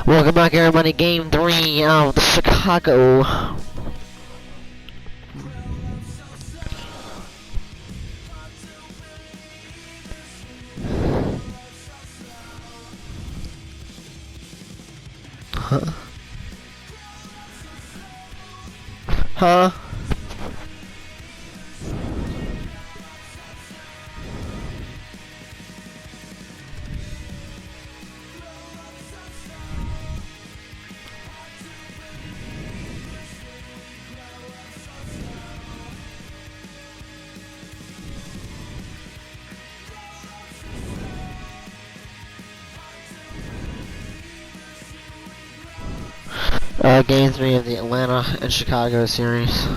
Welcome back, everybody. Game 3 of Chicago. Huh? Game 3 of the Atlanta and Chicago series.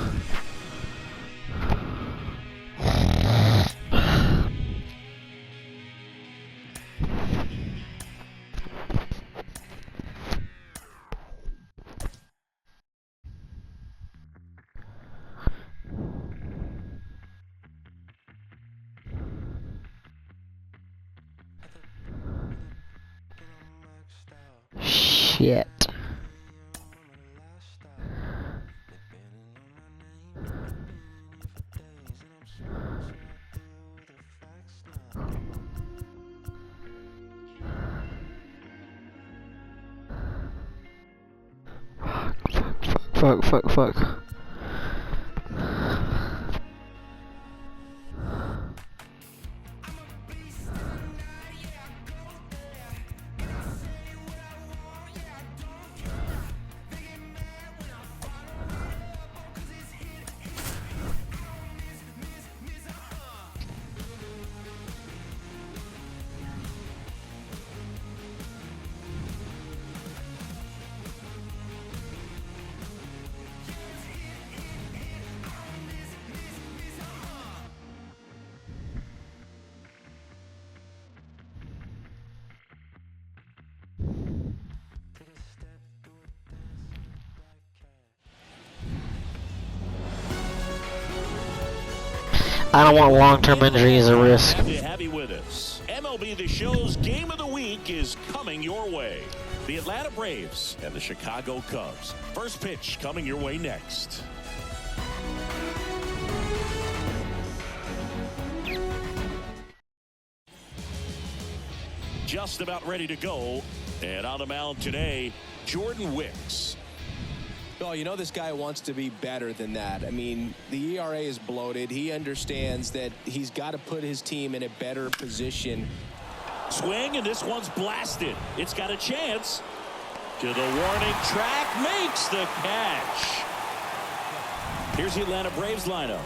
Shit. Fuck. I don't want long-term injury as a risk. Happy to have you with us. MLB The Show's Game of the Week is coming your way. The Atlanta Braves and the Chicago Cubs. First pitch coming your way next. Just about ready to go. And on the mound today, Jordan Wicks. Oh, you know this guy wants to be better than that. I mean, the ERA is bloated. He understands that he's got to put his team in a better position. Swing, and this one's blasted. It's got a chance. To the warning track, makes the catch. Here's the Atlanta Braves lineup.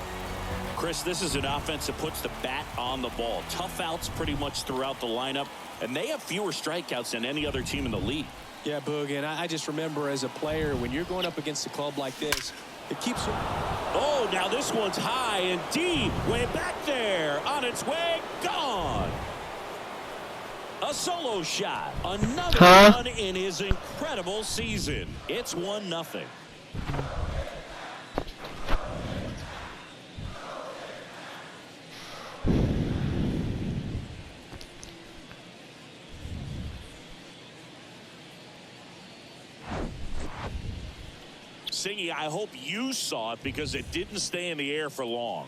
Chris, this is an offense that puts the bat on the ball. Tough outs pretty much throughout the lineup, and they have fewer strikeouts than any other team in the league. Yeah, Boog, and I just remember as a player, when you're going up against a club like this, it keeps you. Oh, now this one's high and deep, way back there, on its way, gone. A solo shot, another one in his incredible season. It's 1-0. Singy, I hope you saw it because it didn't stay in the air for long.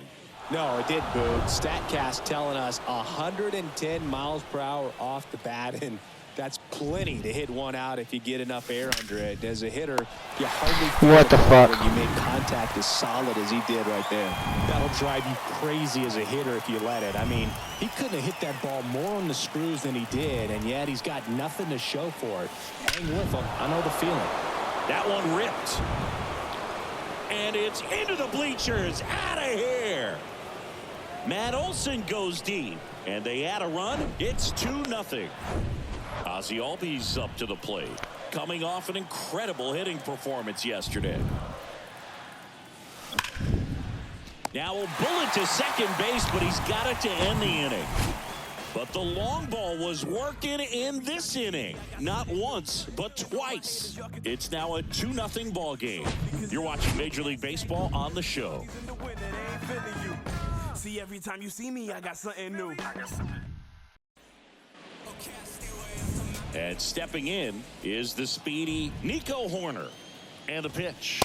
No, it did, Boog. StatCast telling us 110 miles per hour off the bat, and that's plenty to hit one out if you get enough air under it. As a hitter, you hardly feel What the fuck? when you make contact as solid as he did right there. That'll drive you crazy as a hitter if you let it. I mean, he couldn't have hit that ball more on the screws than he did, and yet he's got nothing to show for it. Hang with him. I know the feeling. That one ripped. And it's into the bleachers. Out of here. Matt Olson goes deep. And they add a run. It's 2-0. Ozzie Albies up to the plate. Coming off an incredible hitting performance yesterday. Now a bullet to second base, but he's got it to end the inning. But the long ball was working in this inning. Not once, but twice. It's now a 2-0 ball game. You're watching Major League Baseball on the show. See, every time you see me, I got something new. And stepping in is the speedy Nico Horner. And the pitch.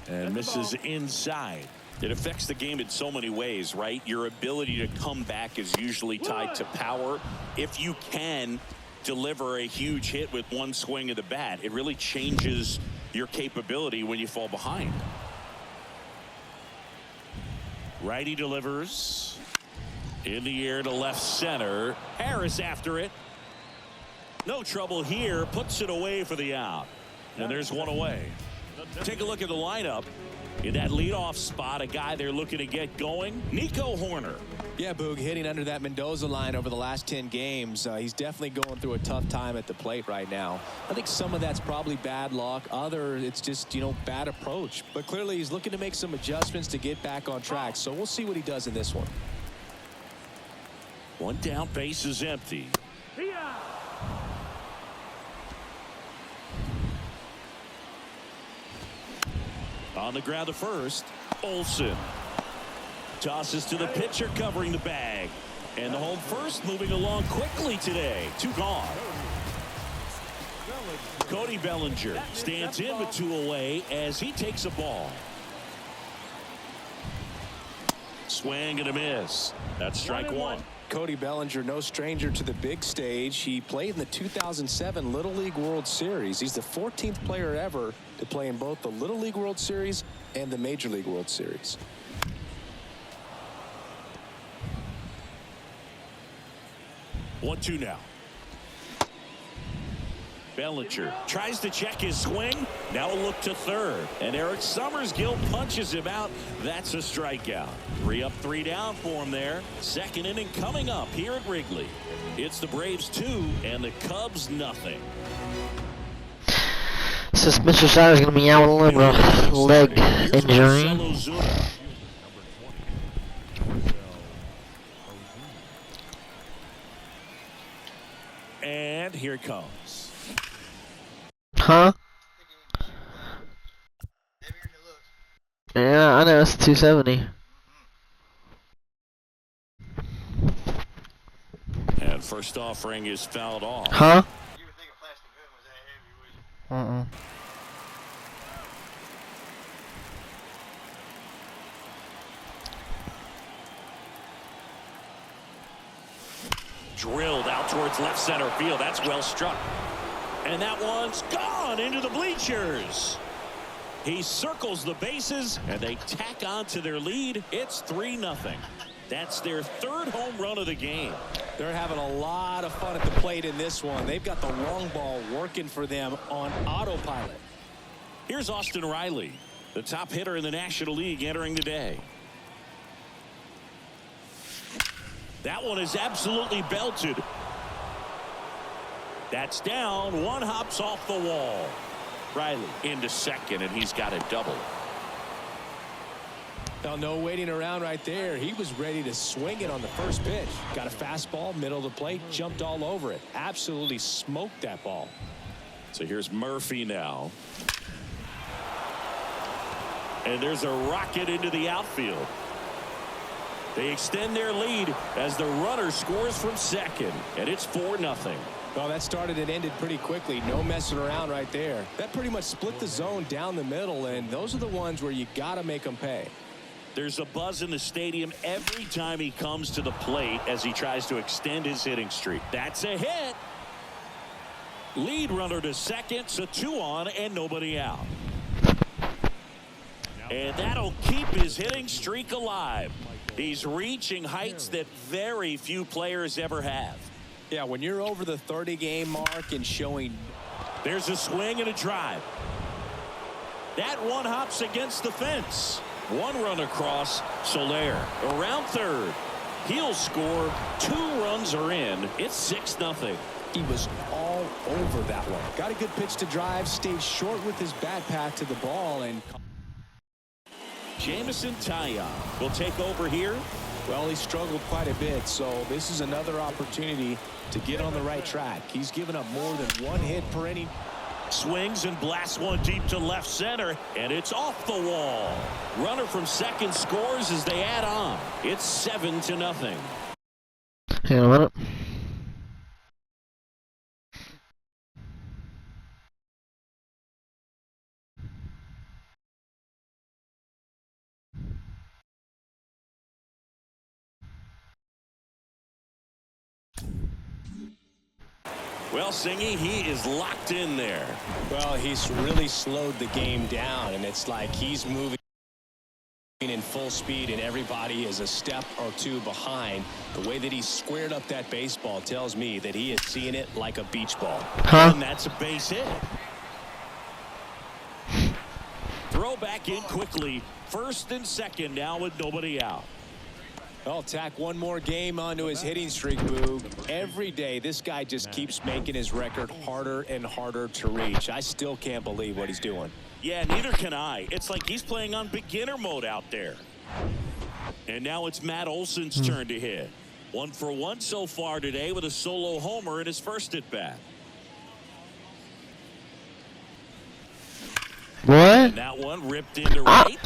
And misses inside. It affects the game in so many ways, right? Your ability to come back is usually tied to power. If you can deliver a huge hit with one swing of the bat, it really changes your capability when you fall behind. Righty delivers. In the air to left center. Harris after it. No trouble here. Puts it away for the out. And there's one away. Take a look at the lineup. In that leadoff spot, a guy they're looking to get going, Nico Horner. Yeah, Boog, hitting under that Mendoza line over the last 10 games. He's definitely going through a tough time at the plate right now. I think some of that's probably bad luck. Other, it's just, bad approach. But clearly he's looking to make some adjustments to get back on track. So we'll see what he does in this one. One down, base is empty. On the ground to first, Olsen. Tosses to the pitcher covering the bag. And the home first moving along quickly today. 2 gone. Cody Bellinger stands in with 2 away as he takes a ball. Swing and a miss. That's strike 1. Cody Bellinger, no stranger to the big stage. He played in the 2007 Little League World Series. He's the 14th player ever to play in both the Little League World Series and the Major League World Series. One, 2 now. Bellinger tries to check his swing. Now a look to third. And Eric Summersgill punches him out. That's a strikeout. 3 up, 3 down for him there. Second inning coming up here at Wrigley. It's the Braves 2 and the Cubs nothing. So Mr. Shire is going to be out with a little bit of leg injury. And here it comes. Huh? Yeah, I know, it's 270. And first offering is fouled off. Huh? Uh-uh. Drilled out towards left center field. That's well struck. And that one's gone into the bleachers. He circles the bases, and they tack on to their lead. It's 3-0. That's their 3rd home run of the game. They're having a lot of fun at the plate in this one. They've got the long ball working for them on autopilot. Here's Austin Riley, the top hitter in the National League entering the day. That one is absolutely belted. That's down. 1 hops off the wall. Riley into second, and he's got a double. Now, no waiting around right there. He was ready to swing it on the first pitch. Got a fastball, middle of the plate, jumped all over it. Absolutely smoked that ball. So here's Murphy now. And there's a rocket into the outfield. They extend their lead as the runner scores from second, and it's 4-0. Well, that started and ended pretty quickly. No messing around right there. That pretty much split the zone down the middle, and those are the ones where you got to make them pay. There's a buzz in the stadium every time he comes to the plate as he tries to extend his hitting streak. That's a hit. Lead runner to second, so 2 on and nobody out. And that'll keep his hitting streak alive. He's reaching heights that very few players ever have. Yeah, when you're over the 30-game mark and showing. There's a swing and a drive. That one hops against the fence. 1 run across. Soler around third. He'll score. 2 runs are in. It's 6-0. He was all over that one. Got a good pitch to drive. Stayed short with his bat path to the ball. And Jameson Taillon will take over here. Well, he struggled quite a bit, so this is another opportunity to get on the right track. He's given up more than 1 hit per inning. Swings and blasts one deep to left center, and it's off the wall. Runner from second scores as they add on. It's 7-0. Hang on a minute. Well, Singy, he is locked in there. Well, he's really slowed the game down, and it's like he's moving in full speed, and everybody is a step or two behind. The way that he squared up that baseball tells me that he is seeing it like a beach ball. Huh? And that's a base hit. Throw back in quickly. First and second now with nobody out. I'll tack one more game onto his hitting streak, Boog. Every day, this guy just keeps making his record harder and harder to reach. I still can't believe what he's doing. Yeah, neither can I. It's like he's playing on beginner mode out there. And now it's Matt Olson's turn to hit. 1 for 1 so far today with a solo homer in his first at bat. What? And that one ripped into right.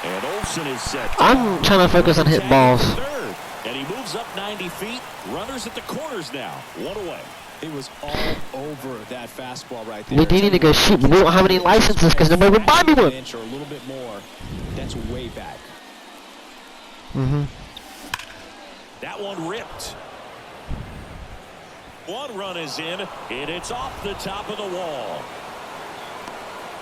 And Olson is set. I'm trying to focus on hitting balls. Third. And he moves up 90 feet. Runners at the corners now. 1 away. He was all over that fastball right there. We do need to go shoot, but we don't have any licenses because nobody would buy me one. Or a little bit more. That's way back. That one ripped. 1 run is in, and it's off the top of the wall.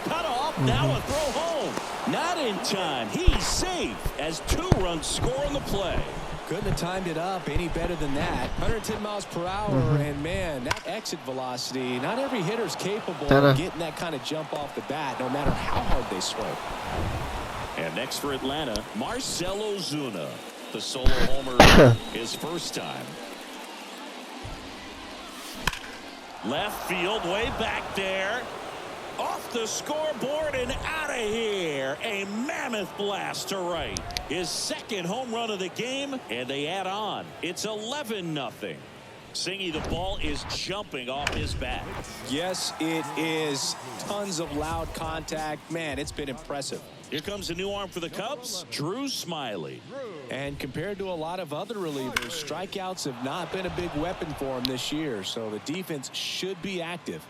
Cut off, now a throw home. Not in time. He's safe as 2 runs score on the play. Couldn't have timed it up any better than that. 110 miles per hour, and man, that exit velocity, not every hitter's capable of getting that kind of jump off the bat, no matter how hard they swing. And next for Atlanta, Marcell Ozuna. The solo homer his first time. Left field, way back there. Off the scoreboard and out of here. A mammoth blast to right. His second home run of the game, and they add on. It's 11-0. Singy, the ball is jumping off his bat. Yes, it is. Tons of loud contact. Man, it's been impressive. Here comes a new arm for the Cubs, Drew Smyly. And compared to a lot of other relievers, strikeouts have not been a big weapon for him this year, so the defense should be active.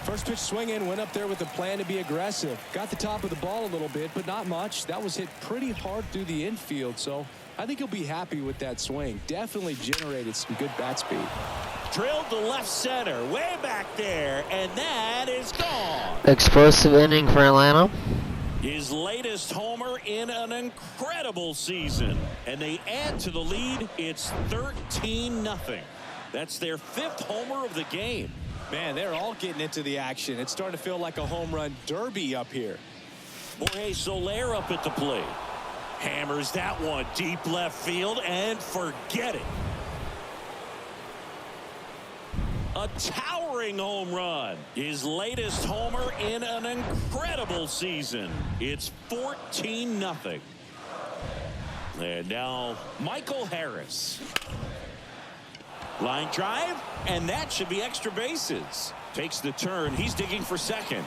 First pitch swinging, went up there with a plan to be aggressive. Got the top of the ball a little bit, but not much. That was hit pretty hard through the infield, so I think he'll be happy with that swing. Definitely generated some good bat speed. Drilled to left center, way back there, and that is gone. Explosive inning for Atlanta. His latest homer in an incredible season. And they add to the lead. It's 13-0. That's their 5th homer of the game. Man, they're all getting into the action. It's starting to feel like a home run derby up here. Jorge Soler up at the plate. Hammers that one deep left field and forget it. A towering home run. His latest homer in an incredible season. It's 14-0. And now Michael Harris. Line drive, and that should be extra bases. Takes the turn. He's digging for second.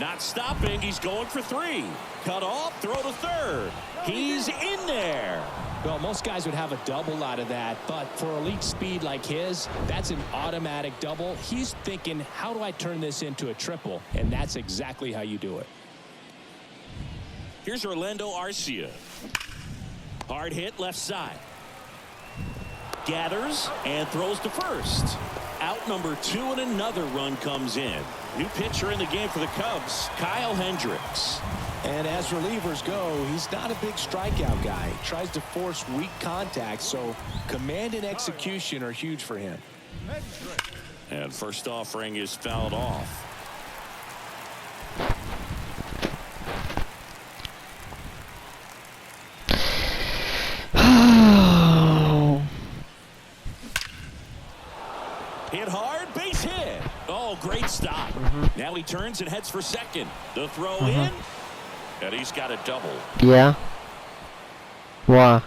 Not stopping. He's going for 3. Cut off, throw to third. He's in there. Well, most guys would have a double out of that, but for elite speed like his, that's an automatic double. He's thinking, how do I turn this into a triple? And that's exactly how you do it. Here's Orlando Arcia. Hard hit left side. Gathers and throws to first. Out number 2, and another run comes in. New pitcher in the game for the Cubs, Kyle Hendricks. And as relievers go, he's not a big strikeout guy. He tries to force weak contact, so command and execution are huge for him. And first offering is fouled off. Hit hard, base hit. Oh, great stop. Now he turns and heads for second. The throw in, and he's got a double. Yeah. Why?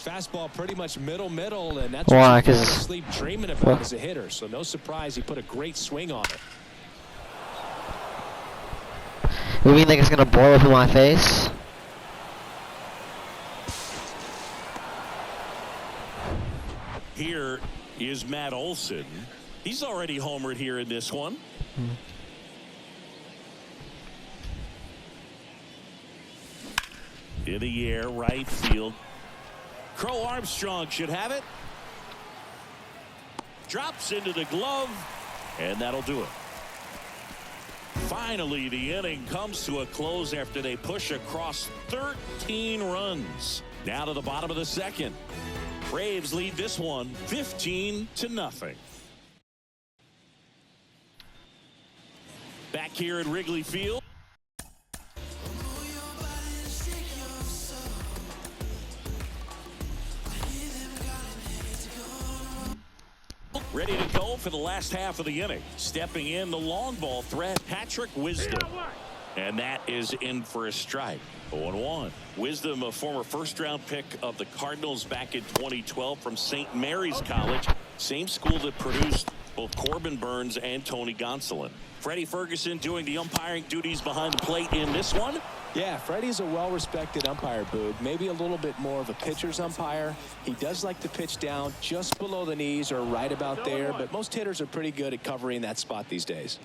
Fastball pretty much middle, and that's Why? what you 'Cause sleep dreaming about as a hitter. So no surprise he put a great swing on it. You mean like it's gonna blow up in my face? Here is Matt Olson. He's already homered here in this one. In the air, right field. Crow Armstrong should have it. drops into the glove, and that'll do it. Finally, the inning comes to a close after they push across 13 runs. Now to the bottom of the second. Braves lead this one 15-0. Back here at Wrigley Field. Ready to go for the last half of the inning. Stepping in, the long ball threat, Patrick Wisdom. And that is in for a strike. 0-1. Wisdom, a former first-round pick of the Cardinals back in 2012 from St. Mary's College. Same school that produced both Corbin Burns and Tony Gonsolin. Freddie Ferguson doing the umpiring duties behind the plate in this one. Yeah, Freddie's a well-respected umpire, Boog. Maybe a little bit more of a pitcher's umpire. He does like to pitch down just below the knees or right about there, but most hitters are pretty good at covering that spot these days.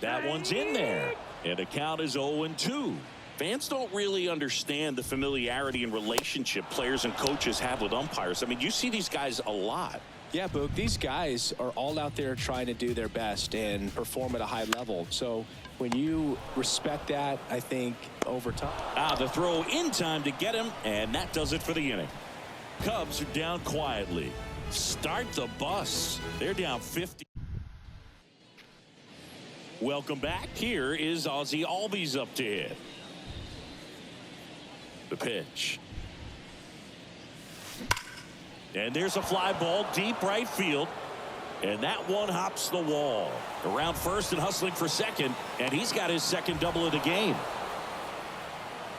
That one's in there, and the count is 0-2. Fans don't really understand the familiarity and relationship players and coaches have with umpires. I mean, you see these guys a lot. Yeah, Boog, these guys are all out there trying to do their best and perform at a high level. So when you respect that, I think over time. The throw in time to get him, and that does it for the inning. Cubs are down quietly. Start the bus. They're down 50. Welcome back. Here is Ozzie Albies up to hit. The pitch. And there's a fly ball deep right field. And that one hops the wall. Around first and hustling for second. And he's got his second double of the game.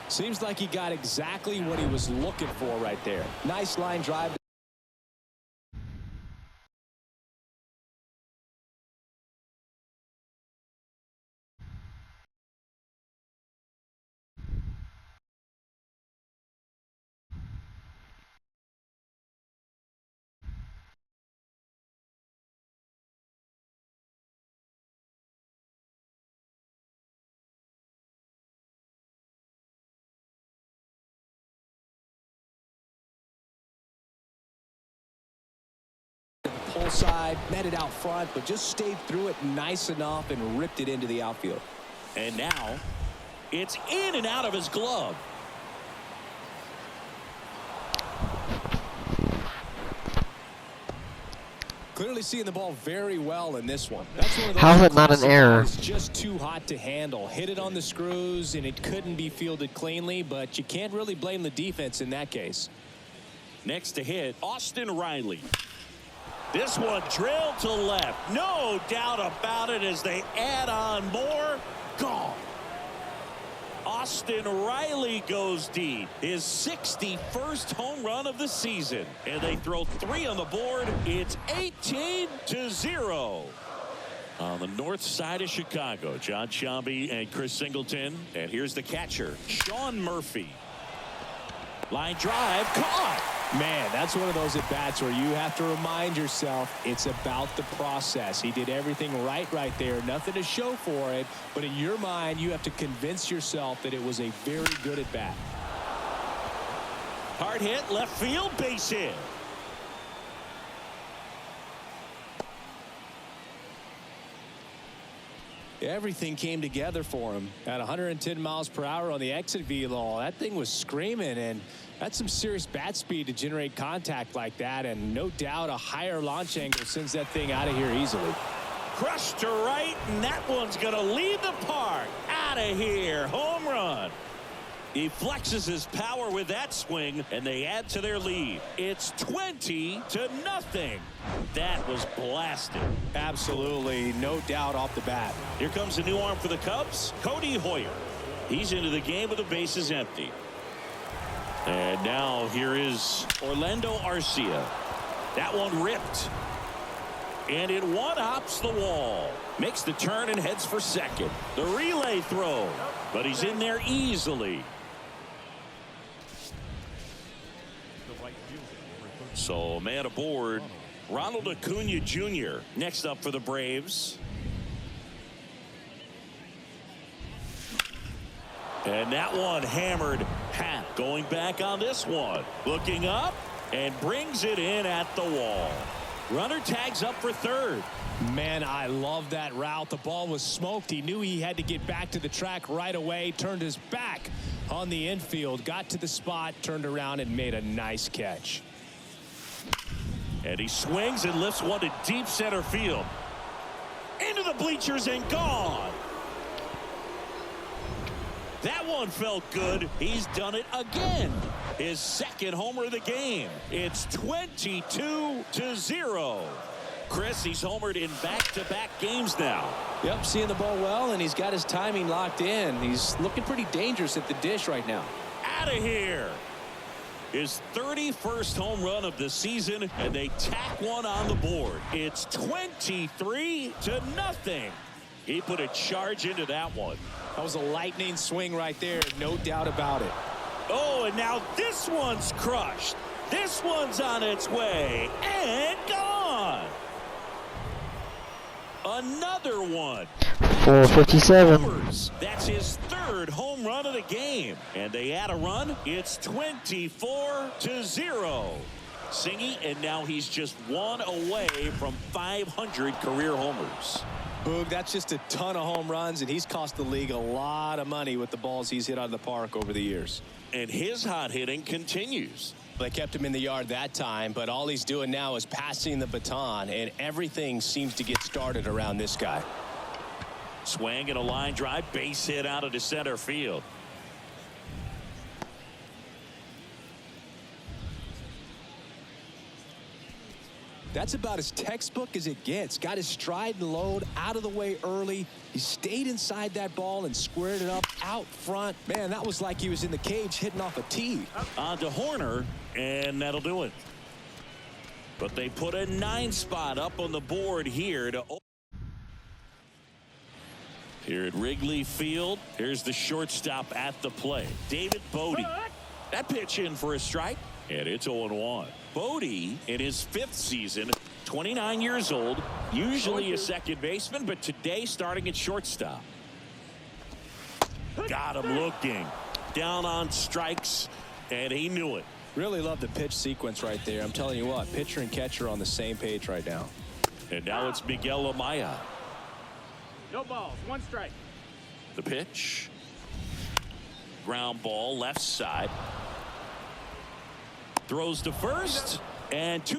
Seems like he got exactly what he was looking for right there. Nice line drive. Pull side, met it out front, but just stayed through it nice enough and ripped it into the outfield. And now it's in and out of his glove. Clearly seeing the ball very well in this one. That's one of those. How's it not an error? It's just too hot to handle. Hit it on the screws and it couldn't be fielded cleanly, but you can't really blame the defense in that case. Next to hit, Austin Riley. This one drilled to left. No doubt about it as they add on more. Gone. Austin Riley goes deep. His 61st home run of the season. And they throw 3 on the board. It's 18-0. On the north side of Chicago, John Sciambi and Chris Singleton. And here's the catcher, Sean Murphy. Line drive, caught. Man, that's one of those at-bats where you have to remind yourself it's about the process. He did everything right there. Nothing to show for it. But in your mind, you have to convince yourself that it was a very good at-bat. Hard hit, left field, base hit. Everything came together for him at 110 miles per hour on the exit velo. That thing was screaming, and that's some serious bat speed to generate contact like that, and no doubt a higher launch angle sends that thing out of here easily. Crushed to right, and that one's going to leave the park. Out of here. Home run. He flexes his power with that swing, and they add to their lead. It's 20-0. That was blasted. Absolutely, no doubt off the bat. Here comes a new arm for the Cubs, Cody Hoyer. He's into the game with the bases empty. And now here is Orlando Arcia. That one ripped. And it one-hops the wall. Makes the turn and heads for second. The relay throw. But he's in there easily. So man aboard, Ronald Acuna Jr. next up for the Braves. And that one hammered. Pat going back on this one. Looking up. and brings it in at the wall. Runner tags up for third. Man, I love that route. The ball was smoked. He knew he had to get back to the track right away. Turned his back on the infield. Got to the spot. Turned around and made a nice catch. And he swings and lifts one to deep center field. Into the bleachers and gone. That one felt good. He's done it again. His second homer of the game. It's 22-0. Chris, he's homered in back-to-back games now. Yep, seeing the ball well, and he's got his timing locked in. He's looking pretty dangerous at the dish right now. Out of here. His 31st home run of the season, and they tack one on the board. It's 23-0. He put a charge into that one. That was a lightning swing right there, no doubt about it. Oh, and now this one's crushed. This one's on its way and gone. Another one. 457. That's his third home run of the game. And they add a run. It's 24-0. Singy, and now he's just one away from 500 career homers. Boog, that's just a ton of home runs, and he's cost the league a lot of money with the balls he's hit out of the park over the years. And his hot hitting continues. They kept him in the yard that time, but all he's doing now is passing the baton, and everything seems to get started around this guy. Swing and a line drive, base hit out into center field. That's about as textbook as it gets. Got his stride and load out of the way early. He stayed inside that ball and squared it up out front. Man, that was like he was in the cage hitting off a tee. On to Horner, and that'll do it. But they put a 9 spot up on the board here to. Here at Wrigley Field, here's the shortstop at the plate, David Bodie. That pitch in for a strike, and it's 0-1. Bodie, in his 5th season, 29 years old, usually a second baseman, but today starting at shortstop. Got him looking. Down on strikes, and he knew it. Really love the pitch sequence right there. I'm telling you what, pitcher and catcher on the same page right now. And now it's Miguel Amaya. No balls, 1 strike. The pitch. Ground ball, left side. Throws to first, and 2.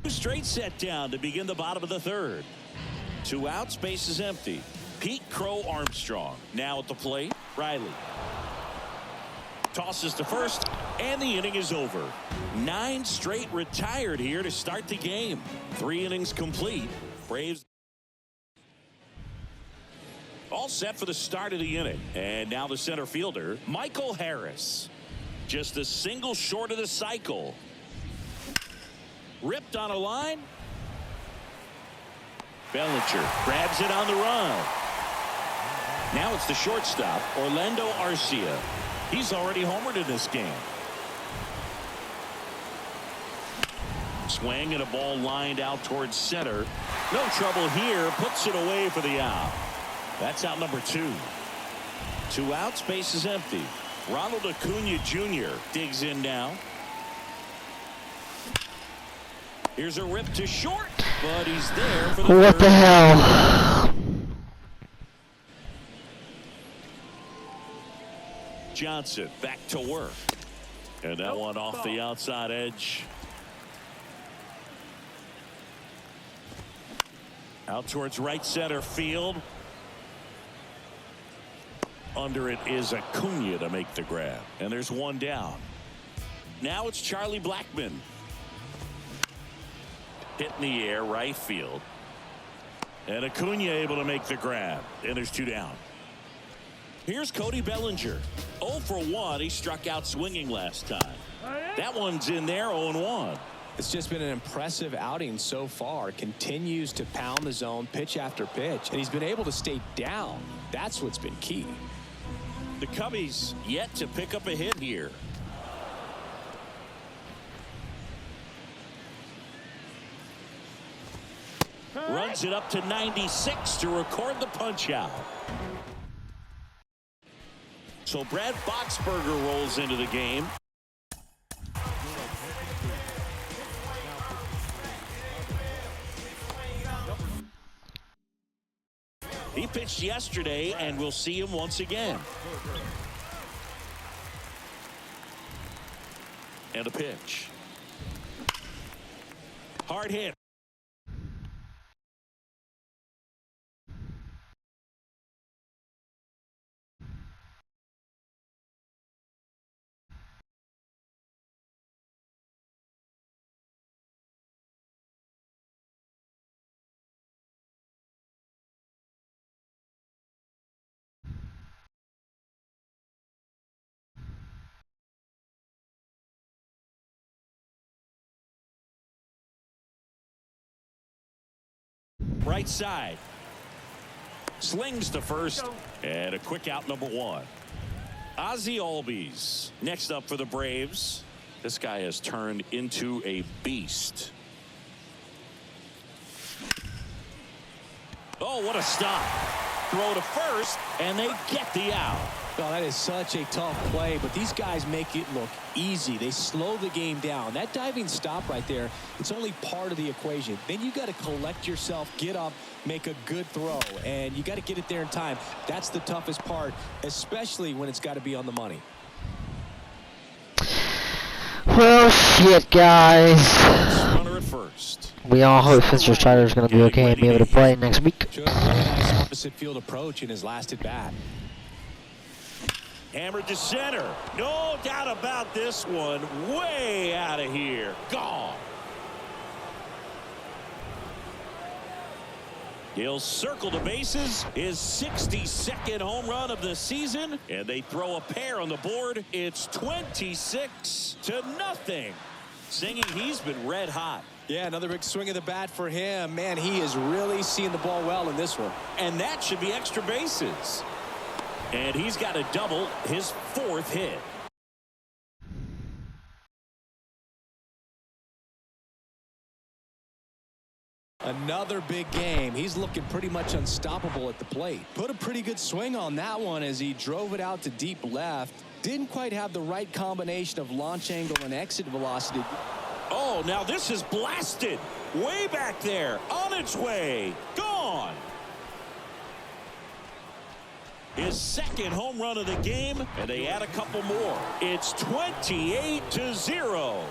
Straight set down to begin the bottom of the 3rd. 2 outs, base is empty. Pete Crow Armstrong now at the plate. Riley tosses to first, and the inning is over. 9 straight retired here to start the game. 3 innings complete. Braves all set for the start of the inning. And now the center fielder, Michael Harris. Just a single short of the cycle. Ripped on a line. Bellinger grabs it on the run. Now it's the shortstop, Orlando Arcia. He's already homered in this game. Swing and a ball lined out towards center. No trouble here. Puts it away for the out. That's out number 2. 2 outs, base is empty. Ronald Acuna Jr. digs in now. Here's a rip to short, but he's there for the What the hell? Johnson back to work. And that one off the outside edge. Out towards right center field. Under it is Acuna to make the grab. And there's one down. Now it's Charlie Blackmon. Hit in the air, right field. And Acuna able to make the grab. And there's two down. Here's Cody Bellinger. 0 for 1. He struck out swinging last time. That one's in there, 0-1. It's just been an impressive outing so far. Continues to pound the zone pitch after pitch. And he's been able to stay down. That's what's been key. The Cubbies yet to pick up a hit here. Runs it up to 96 to record the punch out. So Brad Boxberger rolls into the game. He pitched yesterday, and we'll see him once again. And a pitch. Hard hit. Right side. Slings to first. And a quick out, number 1. Ozzie Albies next up for the Braves. This guy has turned into a beast. Oh, what a stop. Throw to first, and they get the out. Oh, that is such a tough play, but these guys make it look easy. They slow the game down. That diving stop right there, it's only part of the equation. Then you got to collect yourself, get up, make a good throw, and you got to get it there in time. That's the toughest part, especially when it's got to be on the money. Well, shit, guys. Runner at first. We all hope Mr. Strider is going to be okay and be able to play next week. Showed a really nice opposite field approach in his last at bat. Hammered to center. No doubt about this one. Way out of here. Gone. He'll circle the bases. His 62nd home run of the season. And they throw a pair on the board. It's 26-0. Singing, he's been red hot. Yeah, another big swing of the bat for him. Man, he is really seeing the ball well in this one. And that should be extra bases. And he's got a double, his 4th hit. Another big game. He's looking pretty much unstoppable at the plate. Put a pretty good swing on that one as he drove it out to deep left. Didn't quite have the right combination of launch angle and exit velocity. Oh, now this is blasted. Way back there. On its way. Gone. His 2nd home run of the game, and they add a couple more. It's 28-0.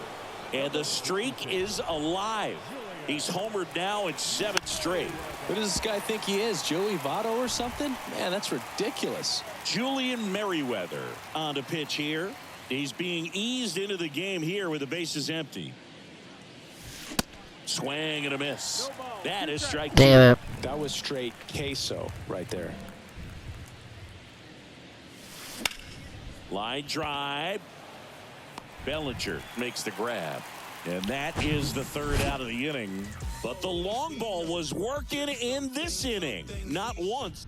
And the streak is alive. He's homered now in 7 straight. What does this guy think he is, Joey Votto or something? Man, that's ridiculous. Julian Merriweather on the pitch here. He's being eased into the game here with the bases empty. Swing and a miss. That is strike 2. Damn it. That was straight queso right there. Line drive. Bellinger makes the grab. And that is the 3rd out of the inning. But the long ball was working in this inning. Not once.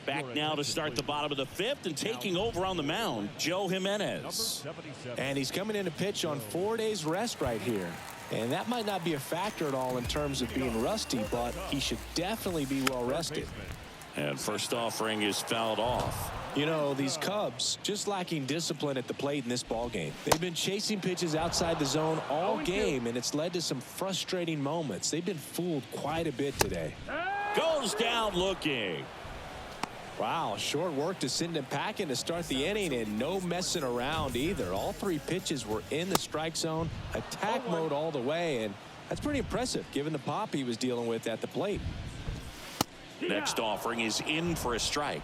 Back now to start the bottom of the 5th and taking over on the mound, Joe Jimenez. And he's coming in to pitch on 4 days rest right here. And that might not be a factor at all in terms of being rusty, but he should definitely be well rested. And first offering is fouled off. You know, these Cubs just lacking discipline at the plate in this ball game. They've been chasing pitches outside the zone all game, and it's led to some frustrating moments. They've been fooled quite a bit today. Goes down looking. Wow, short work to send him packing to start the inning, and no messing around either. All 3 pitches were in the strike zone, attack mode all the way, and that's pretty impressive given the pop he was dealing with at the plate. Next offering is in for a strike.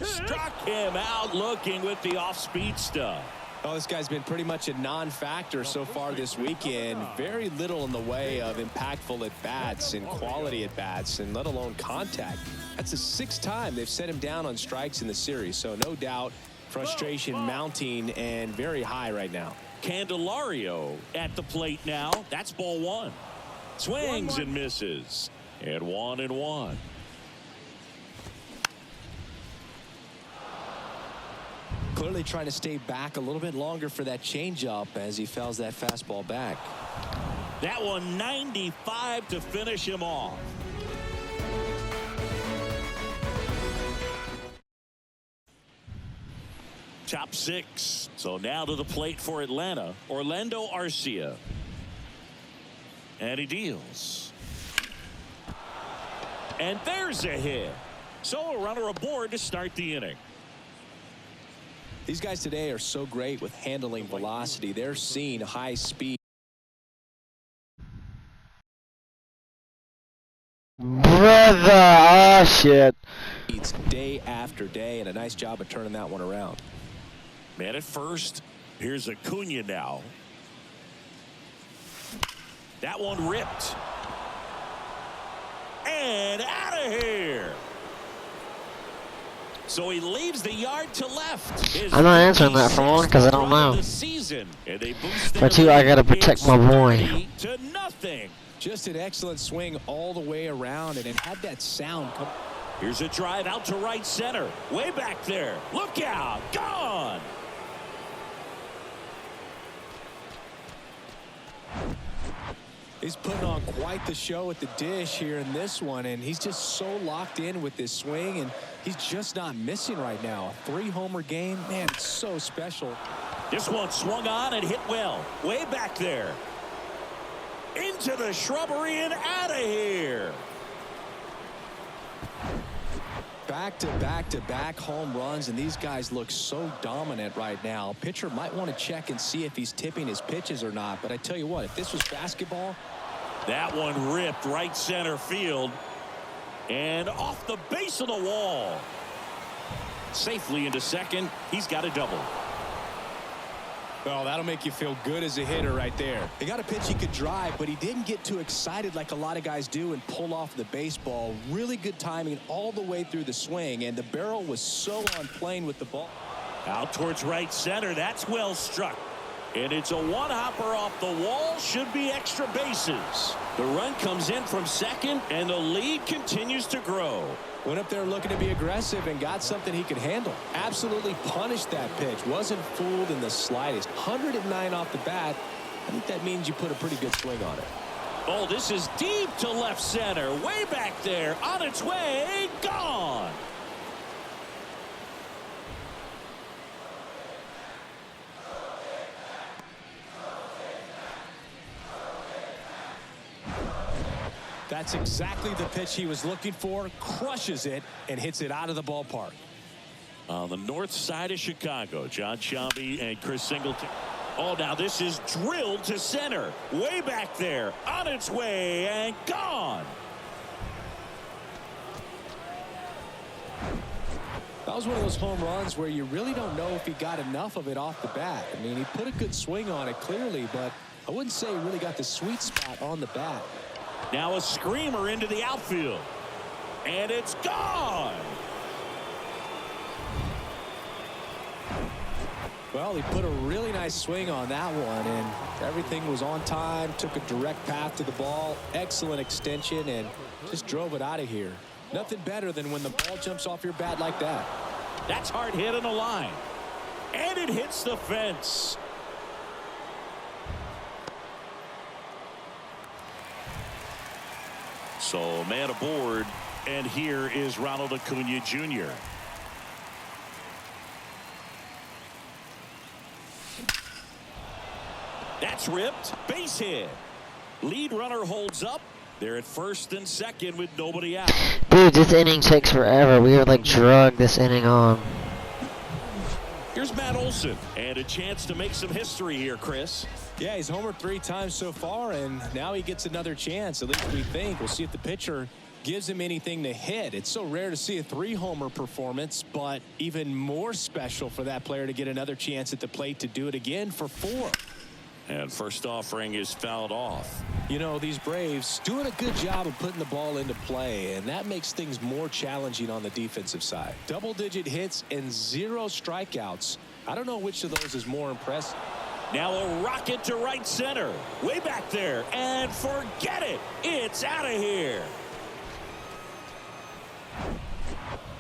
Struck him out looking with the off-speed stuff. Oh, this guy's been pretty much a non-factor so far this weekend. Very little in the way of impactful at-bats and quality at-bats, and let alone contact. That's the 6th time they've set him down on strikes in the series, so no doubt frustration mounting and very high right now. Candelario at the plate now. That's ball 1. Swings and misses. And 1-1. Clearly trying to stay back a little bit longer for that changeup as he fouls that fastball back. That one 95 to finish him off. Top 6. So now to the plate for Atlanta, Orlando Arcia. And he deals. And there's a hit. So a runner aboard to start the inning. These guys today are so great with handling velocity. They're seeing high speed. Brother, oh shit. It's day after day, and a nice job of turning that one around. Man at first. Here's Acuna now. That one ripped. And out of here. So he leaves the yard to left. I'm not answering that for one because I don't know. For 2, I gotta protect my boy. To nothing. Just an excellent swing all the way around, and it had that sound come. Here's a drive out to right center. Way back there. Look out. Gone. He's putting on quite the show at the dish here in this one, and he's just so locked in with this swing, and he's just not missing right now. 3-homer game, man, it's so special. This one swung on and hit well. Way back there. Into the shrubbery and out of here. Back-to-back-to-back home runs, and these guys look so dominant right now. Pitcher might want to check and see if he's tipping his pitches or not, but I tell you what, if this was basketball. That one ripped right center field and off the base of the wall. Safely into second. He's got a double. Well, that'll make you feel good as a hitter right there. He got a pitch he could drive, but he didn't get too excited like a lot of guys do and pull off the baseball. Really good timing all the way through the swing, and the barrel was so on plane with the ball. Out towards right center. That's well struck. And it's a one-hopper off the wall. Should be extra bases. The run comes in from second, and the lead continues to grow. Went up there looking to be aggressive and got something he could handle. Absolutely punished that pitch. Wasn't fooled in the slightest. 109 off the bat. I think that means you put a pretty good swing on it. Oh, this is deep to left center. Way back there. On its way. Gone. That's exactly the pitch he was looking for. Crushes it and hits it out of the ballpark. On the north side of Chicago, John Sciambi and Chris Singleton. Oh, now this is drilled to center. Way back there. On its way and gone. That was one of those home runs where you really don't know if he got enough of it off the bat. I mean, he put a good swing on it clearly, but I wouldn't say he really got the sweet spot on the bat. Now a screamer into the outfield. And it's gone. Well, he put a really nice swing on that one, and everything was on time. Took a direct path to the ball. Excellent extension, and just drove it out of here. Nothing better than when the ball jumps off your bat like that. That's hard hit on the line. And it hits the fence. So man aboard, and here is Ronald Acuna Jr. That's ripped. Base hit. Lead runner holds up. They're at first and second with nobody out. Dude, this inning takes forever. We were like drugged this inning on. Here's Matt Olson. Wilson. And a chance to make some history here, Chris. Yeah, he's homered 3 times so far, and now he gets another chance. At least we think. We'll see if the pitcher gives him anything to hit. It's so rare to see a 3-homer performance, but even more special for that player to get another chance at the plate to do it again for 4. And first offering is fouled off. You know, these Braves doing a good job of putting the ball into play, and that makes things more challenging on the defensive side. Double-digit hits and 0 strikeouts. I don't know which of those is more impressive. Now a rocket to right center. Way back there. And forget it. It's out of here.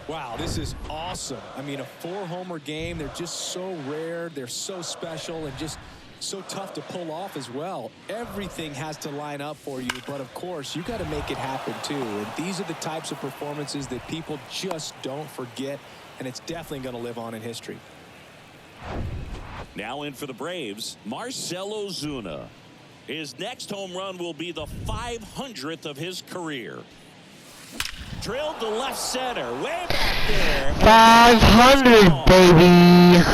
Wow, this is awesome. I mean, a 4-homer game. They're just so rare. They're so special and just so tough to pull off as well. Everything has to line up for you, but of course you got to make it happen too. And these are the types of performances that people just don't forget, and it's definitely going to live on in history. Now in for the Braves, Marcell Ozuna. His next home run will be the 500th of his career. Drilled to left center, way back there. 500, baby.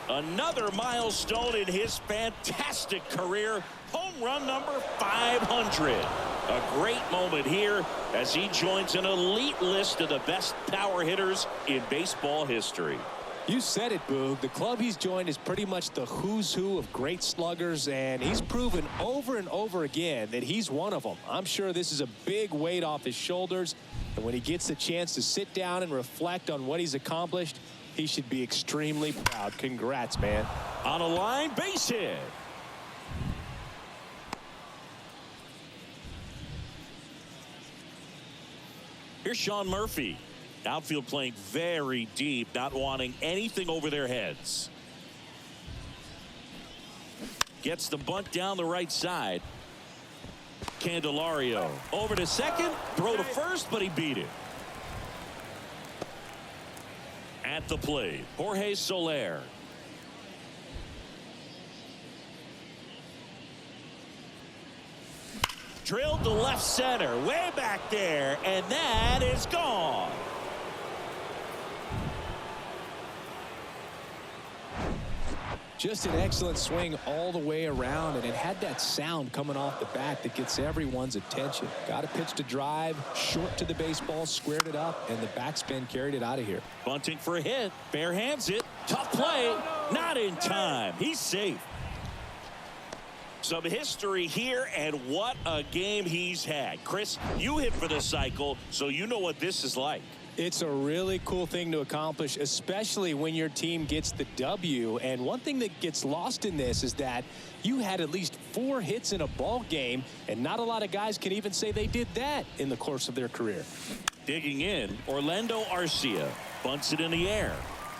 Another milestone in his fantastic career. Home run number 500. A great moment here as he joins an elite list of the best power hitters in baseball history. You said it, Boog. The club he's joined is pretty much the who's who of great sluggers, and he's proven over and over again that he's one of them. I'm sure this is a big weight off his shoulders, and when he gets the chance to sit down and reflect on what he's accomplished, he should be extremely proud. Congrats, man. On a line, base hit. Here's Sean Murphy. Outfield playing very deep, not wanting anything over their heads. Gets the bunt down the right side. Candelario over to second, throw to first, but he beat it. At the plate, Jorge Soler. Drilled to left center, way back there, and that is gone. Just an excellent swing all the way around, and it had that sound coming off the bat that gets everyone's attention. Got a pitch to drive, short to the baseball, squared it up, and the backspin carried it out of here. Bunting for a hit, bare hands it, tough play, not in time. He's safe. Some history here, and what a game he's had. Chris, you hit for the cycle, so you know what this is like. It's a really cool thing to accomplish, especially when your team gets the W. And one thing that gets lost in this is that you had at least 4 hits in a ball game, and not a lot of guys can even say they did that in the course of their career. Digging in, Orlando Arcia bunts it in the air.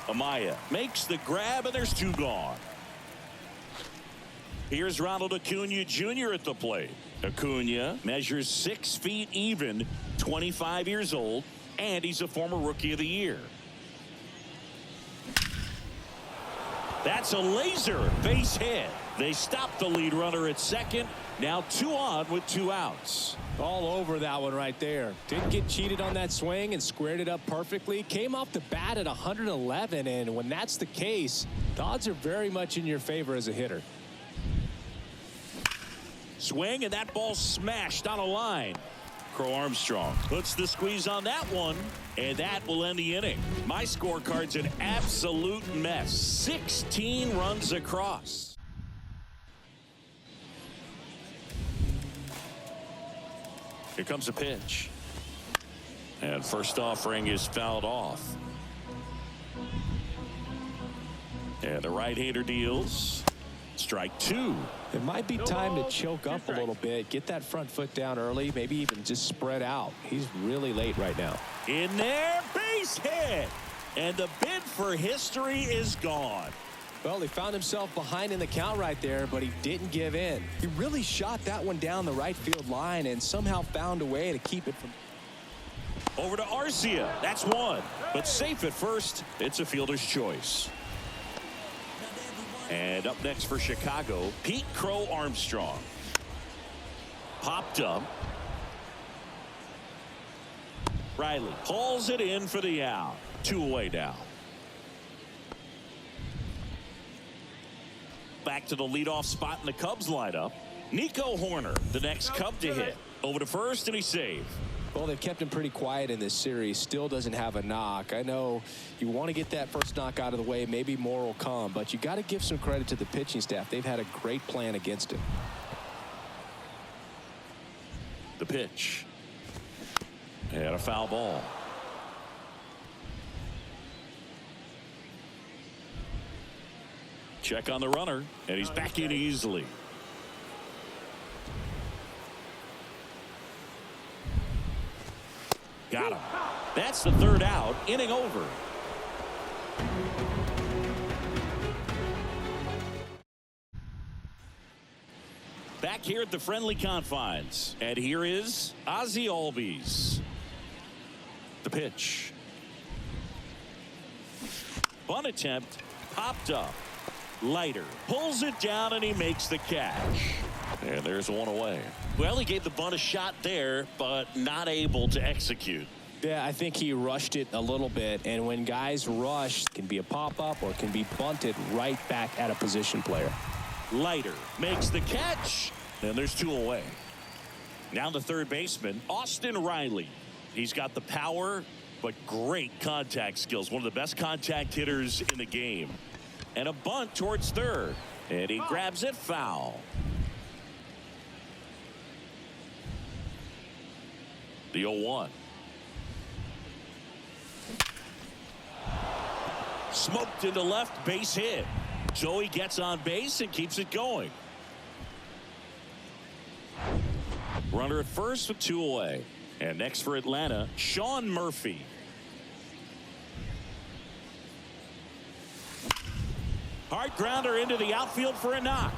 Amaya makes the grab, and there's 2 gone. Here's Ronald Acuna Jr. at the plate. Acuna measures 6 feet even, 25 years old, and he's a former Rookie of the Year. That's a laser base hit. They stop the lead runner at second. Now 2 on with 2 outs. All over that one right there. Didn't get cheated on that swing and squared it up perfectly. Came off the bat at 111, and when that's the case, the odds are very much in your favor as a hitter. Swing, and that ball smashed on a line. Crow Armstrong puts the squeeze on that one, and that will end the inning. My scorecard's an absolute mess. 16 runs across. Here comes a pitch. And first offering is fouled off. And the right-hander deals. Strike 2. It might be time to choke up a little bit, get that front foot down early, maybe even just spread out. He's really late right now. In there, base hit. And the bid for history is gone. Well, he found himself behind in the count right there, but he didn't give in. He really shot that one down the right field line and somehow found a way to keep it from. Over to Arcia. That's 1. But safe at first. It's a fielder's choice. And up next for Chicago, Pete Crow Armstrong. Popped up. Riley pulls it in for the out. 2 away now. back to the leadoff spot in the Cubs lineup. Nico Horner, the next Cub to hit. Over to first, and he saved. Well, they've kept him pretty quiet in this series. Still doesn't have a knock. I know you want to get that first knock out of the way. Maybe more will come, but you got to give some credit to the pitching staff. They've had a great plan against him. The pitch. And a foul ball. Check on the runner, and he's back in easily. Got him. That's the third out. Inning over. Back here at the friendly confines. And here is Ozzie Albies. The pitch. Bunt attempt. Popped up. Leiter pulls it down, and he makes the catch. And there's one away. Well, he gave the bunt a shot there, but not able to execute. Yeah, I think he rushed it a little bit, and when guys rush, it can be a pop-up or it can be bunted right back at a position player. Leiter makes the catch, and there's two away. Now the third baseman, Austin Riley. He's got the power, but great contact skills. One of the best contact hitters in the game. And a bunt towards third, and he grabs it foul. The 0-1. Smoked into left, base hit. Joey gets on base and keeps it going. Runner at first with two away. And next for Atlanta, Sean Murphy. Hard grounder into the outfield for a knock.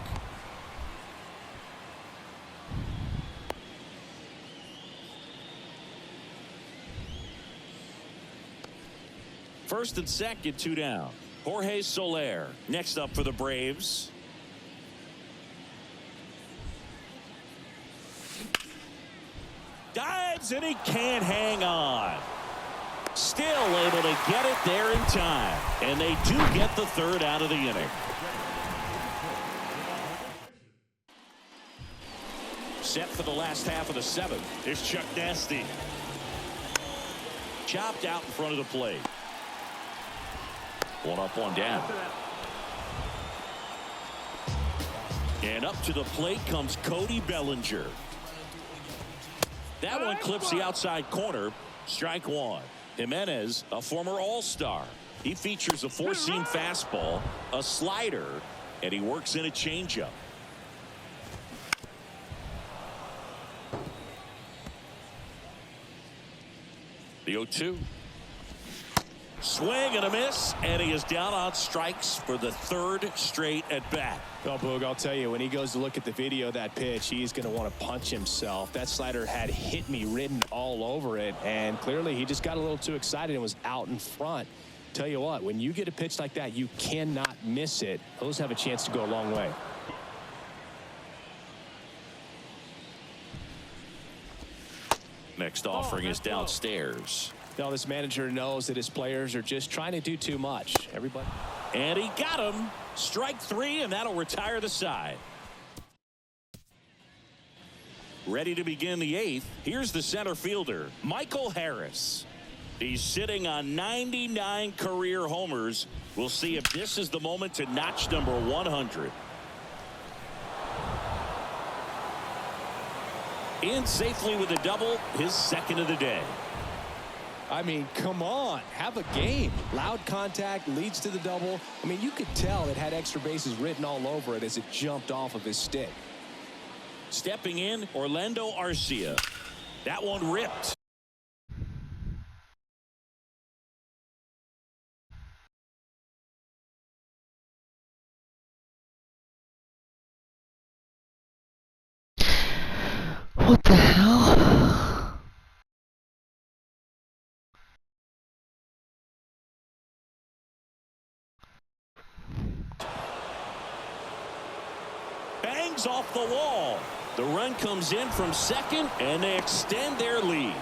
First and second, two down. Jorge Soler next up for the Braves. Dives, and he can't hang on. Still able to get it there in time. And they do get the third out of the inning. Set for the last half of the seventh. Here's Chuck Nasty. Chopped out in front of the plate. One up, one down. And up to the plate comes Cody Bellinger. That one clips the outside corner. Strike one. Jimenez, a former All-Star. He features a four-seam fastball, a slider, and he works in a changeup. The 0-2. Swing and a miss, and he is down on strikes for the third straight at bat. Well, Boog, I'll tell you, when he goes to look at the video of that pitch, he's going to want to punch himself. That slider had "hit me" written all over it, and clearly he just got a little too excited and was out in front. Tell you what, when you get a pitch like that, you cannot miss it. Those have a chance to go a long way. Next offering is downstairs. Now this manager knows that his players are just trying to do too much. Everybody. And he got him. Strike three, and that'll retire the side. Ready to begin the eighth. Here's the center fielder, Michael Harris. He's sitting on 99 career homers. We'll see if this is the moment to notch number 100. In safely with a double, his second of the day. I mean, come on, have a game. Loud contact leads to the double. I mean, you could tell it had extra bases written all over it as it jumped off of his stick. Stepping in, Orlando Arcia. That one ripped. What the hell? Bangs off the wall. The run comes in from second, and they extend their lead.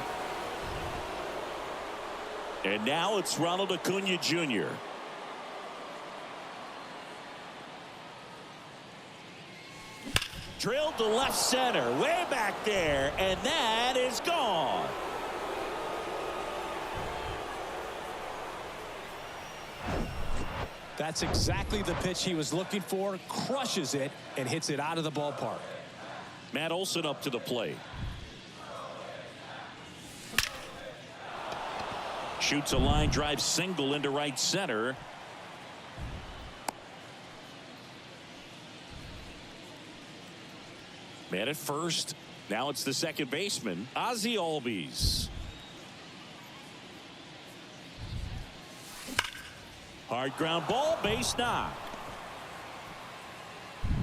And now it's Ronald Acuna Jr. Drilled to left center, way back there, and that is gone. That's exactly the pitch he was looking for. Crushes it and hits it out of the ballpark. Matt Olson up to the plate. Shoots a line drive single into right center. Man at first. Now it's the second baseman, Ozzie Albies. Hard ground ball, base knock.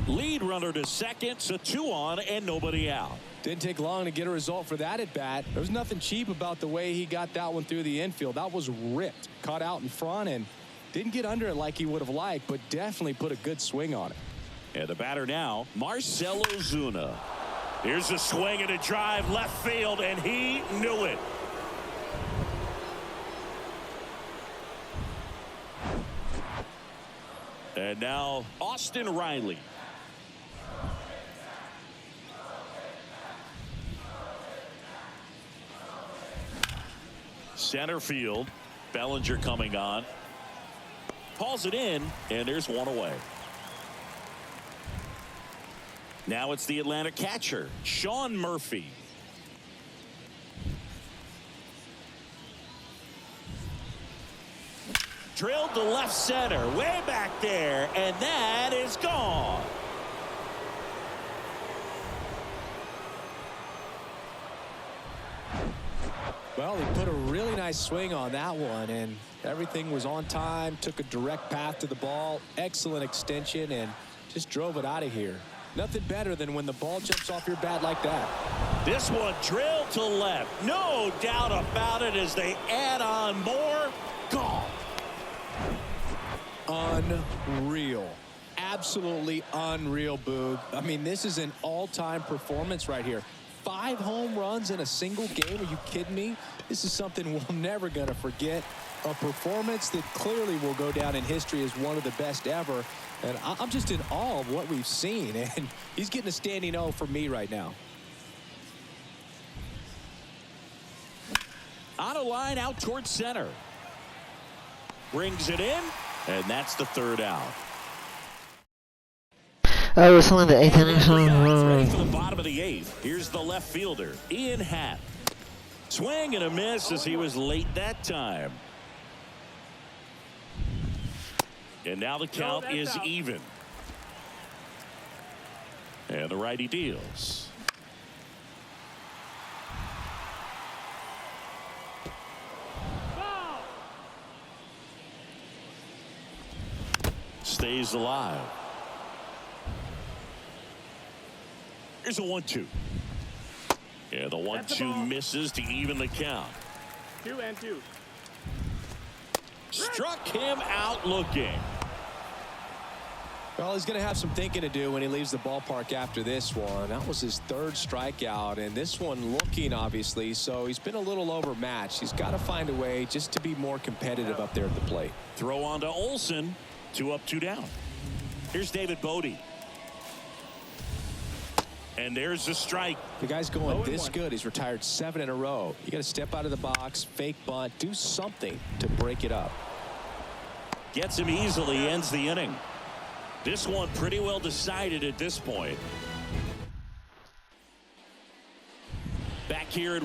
Lead runner to second, so 2 on and nobody out. Didn't take long to get a result for that at bat. There was nothing cheap about the way he got that one through the infield. That was ripped, caught out in front, and didn't get under it like he would have liked, but definitely put a good swing on it. And the batter now, Marcell Ozuna. Here's a swing and a drive left field, and he knew it. And now Austin Riley. Center field. Bellinger coming on. Calls it in, and there's one away. Now it's the Atlanta catcher, Sean Murphy. Drilled to left center, way back there, and that is gone. Well, he put a really nice swing on that one, and everything was on time. Took a direct path to the ball. Excellent extension, and just drove it out of here. Nothing better than when the ball jumps off your bat like that. This one drilled to left. No doubt about it as they add on more. Gone. Unreal. Absolutely unreal, Boog. I mean, this is an all-time performance right here. 5 home runs in a single game. Are you kidding me? This is something we're never going to forget. A performance that clearly will go down in history as one of the best ever. And I'm just in awe of what we've seen. And he's getting a standing O for me right now. On a line out towards center. Brings it in, and that's the 3rd out. Oh, it's only the 8th inning. Ready for the bottom of the 8th. Here's the left fielder, Ian Happ. Swing and a miss as he was late that time. And now the count is even. And the righty deals. Stays alive. Here's a 1-2. Yeah, the 1-2 misses to even the count. 2-2. Struck him out looking. Well, he's going to have some thinking to do when he leaves the ballpark after this one. That was his 3rd strikeout, and this one looking, obviously, so he's been a little overmatched. He's got to find a way just to be more competitive up there at the plate. Throw on to Olson. 2 up, 2 down. Here's David Bodie. And there's the strike. The guy's going this good. He's retired 7 in a row. You got to step out of the box, fake bunt, do something to break it up. Gets him easily, ends the inning. This one pretty well decided at this point. Back here at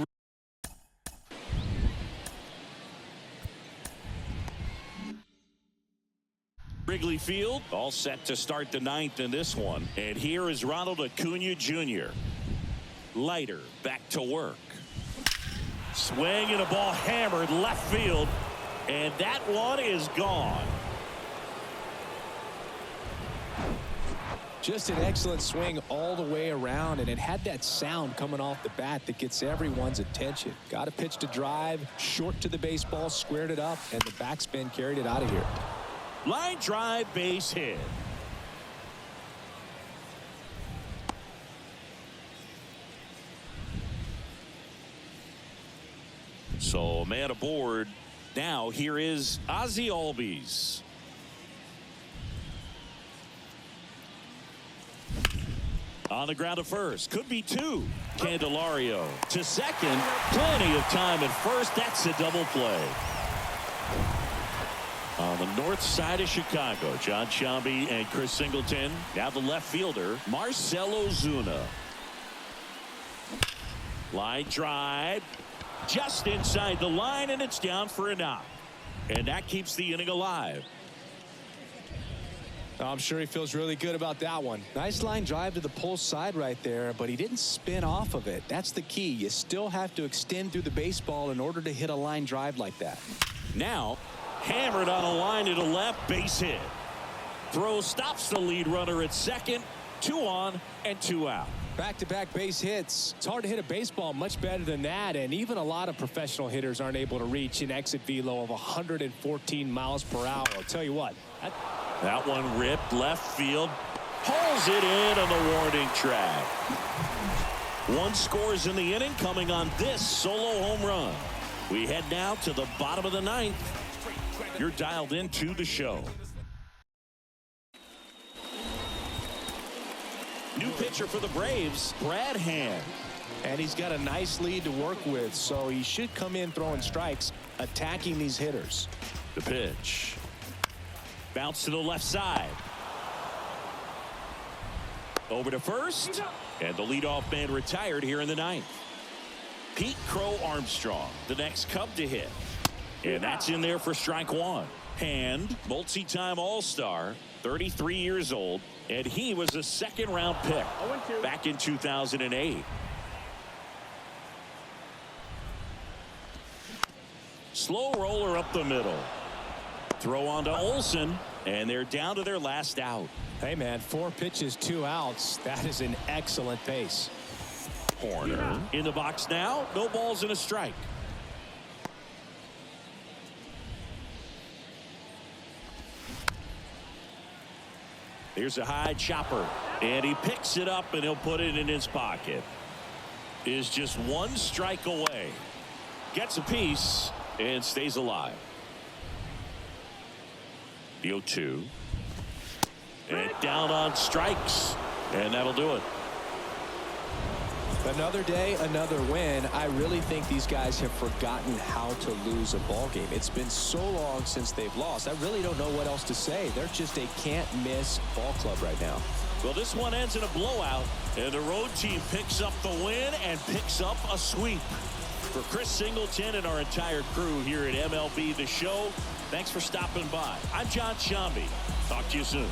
Wrigley Field, all set to start the 9th in this one. And here is Ronald Acuna Jr. Leiter back to work. Swing and a ball hammered left field. And that one is gone. Just an excellent swing all the way around, and it had that sound coming off the bat that gets everyone's attention. Got a pitch to drive, short to the baseball, squared it up, and the backspin carried it out of here. Line drive, base hit. So man aboard. Now here is Ozzie Albies. On the ground to first. Could be two. Candelario to second. Plenty of time at first. That's a double play. On the north side of Chicago, Jon Sciambi and Chris Singleton. Now the left fielder, Marcell Ozuna. Line drive. Just inside the line, and it's down for a knock. And that keeps the inning alive. I'm sure he feels really good about that one. Nice line drive to the pull side right there, but he didn't spin off of it. That's the key. You still have to extend through the baseball in order to hit a line drive like that. Now, hammered on a line to the left, base hit. Throw stops the lead runner at second. 2 on and 2 out. Back-to-back base hits. It's hard to hit a baseball much better than that, and even a lot of professional hitters aren't able to reach an exit velo of 114 miles per hour. I'll tell you what. That one ripped left field. Pulls it in on the warning track. 1 scores in the inning coming on this solo home run. We head now to the bottom of the 9th. You're dialed into the show. New pitcher for the Braves, Brad Hand. And he's got a nice lead to work with, so he should come in throwing strikes, attacking these hitters. The pitch. Bounce to the left side. Over to first. And the leadoff man retired here in the 9th. Pete Crow Armstrong, the next Cub to hit. And that's in there for strike 1. Hand, multi-time All-Star, 33 years old, and he was a second-round pick back in 2008. Slow roller up the middle. Throw on to Olsen, and they're down to their last out. Hey, man, 4 pitches, 2 outs. That is an excellent pace. Corner in the box now. No balls and a strike. Here's a high chopper, and he picks it up, and he'll put it in his pocket. Is just 1 strike away. Gets a piece and stays alive. The 0-2. And down on strikes, and that'll do it. Another day, another win. I really think these guys have forgotten how to lose a ball game. It's been so long since they've lost. I really don't know what else to say. They're just a can't-miss ball club right now. Well, this one ends in a blowout, and the road team picks up the win and picks up a sweep. For Chris Singleton and our entire crew here at MLB The Show, thanks for stopping by. I'm Jon Sciambi. Talk to you soon.